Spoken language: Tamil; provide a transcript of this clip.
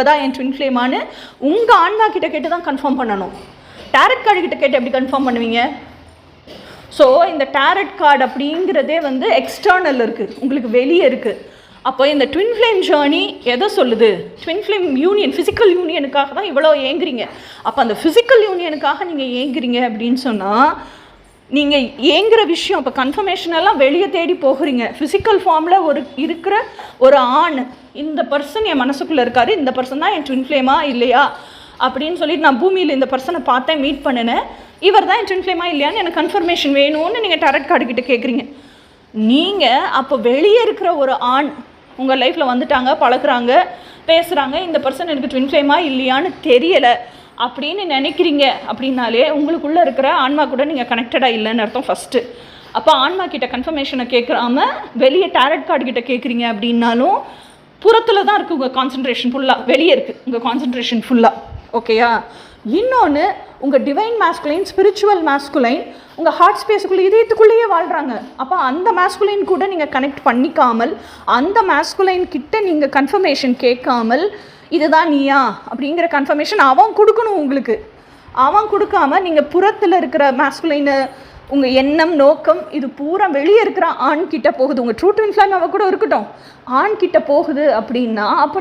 தான் என் ட்வின் ஃப்ளேமானு உங்கள் ஆன்மா கிட்ட கேட்டு தான் கன்ஃபார்ம் பண்ணணும். டேரட் கார்டு கிட்ட கேட்டு எப்படி கன்ஃபார்ம் பண்ணுவீங்க? ஸோ இந்த டேரட் கார்டு அப்படிங்கிறதே வந்து எக்ஸ்டர்னல் இருக்குது, உங்களுக்கு வெளியே இருக்குது. அப்போ இந்த ட்வின் ஃப்ளேம் ஜேர்னி எதை சொல்லுது? ட்வின் ஃப்ளேம் யூனியன், ஃபிசிக்கல் யூனியனுக்காக தான் இவ்வளோ ஏங்குறீங்க. அப்போ அந்த ஃபிசிக்கல் யூனியனுக்காக நீங்கள் ஏங்குறீங்க அப்படின்னு சொன்னால் நீங்கள் ஏங்குற விஷயம் இப்போ கன்ஃபர்மேஷனெல்லாம் வெளியே தேடி போகிறீங்க. ஃபிசிக்கல் ஃபார்மில் இருக்கிற ஒரு ஆண், இந்த பர்சன் என் மனசுக்குள்ளே இருக்காரு, இந்த பர்சன் தான் என் ட்வின் ஃப்ளேமா இல்லையா அப்படின்னு சொல்லிட்டு நான் பூமியில் இந்த பர்சனை பார்த்தேன், மீட் பண்ணினேன், இவர் தான் என் ட்வின் ஃப்ளேமா இல்லையான்னு எனக்கு கன்ஃபர்மேஷன் வேணும்னு நீங்கள் டேரட் கார்டு கிட்ட கேட்குறீங்க. நீங்கள் அப்போ வெளியே இருக்கிற ஒரு ஆண் உங்கள் லைஃப்பில் வந்துட்டாங்க, பழகுறாங்க, பேசுகிறாங்க, இந்த பர்சன் எனக்கு ட்வின் ஃப்ளேமா இல்லையான்னு தெரியலை அப்படின்னு நினைக்கிறீங்க அப்படின்னாலே உங்களுக்குள்ளே இருக்கிற ஆன்மா கூட நீங்கள் கனெக்டடாக இல்லைன்னு அர்த்தம் ஃபஸ்ட்டு. அப்போ ஆன்மா கிட்ட கன்ஃபர்மேஷனை கேட்குறாம வெளியே டேரட் கார்டு கிட்ட கேட்குறீங்க அப்படின்னாலும் புறத்தில் தான் இருக்குது உங்கள் கான்சன்ட்ரேஷன் ஃபுல்லாக, வெளியே இருக்குது உங்கள் கான்சன்ட்ரேஷன் ஃபுல்லாக. ஓகேயா? இன்னொன்று, உங்கள் டிவைன் மேஸ்குலைன், ஸ்பிரிச்சுவல் மேஸ்குலைன் உங்கள் ஹார்ட் ஸ்பேஸுக்குள்ளே இதயத்துக்குள்ளேயே வாழ்கிறாங்க. அப்போ அந்த மேஸ்குலைன் கூட நீங்கள் கனெக்ட் பண்ணிக்காமல், அந்த மேஸ்குலைன் கிட்ட நீங்கள் கன்ஃபர்மேஷன் கேட்காமல் இதுதான் நீயா அப்படிங்கிற கன்ஃபர்மேஷன் அவன் கொடுக்கணும் உங்களுக்கு. அவன் கொடுக்காம நீங்கள் புறத்தில் இருக்கிற மேஸ்குலைனை, உங்கள் எண்ணம், நோக்கம் இது பூரா வெளியே இருக்கிற ஆண் கிட்ட போகுது. உங்கள் ட்ரூ ட்வின் ஃப்ளேம் அவ கூட இருக்கட்டும், ஆண் கிட்ட போகுது அப்படின்னா அப்போ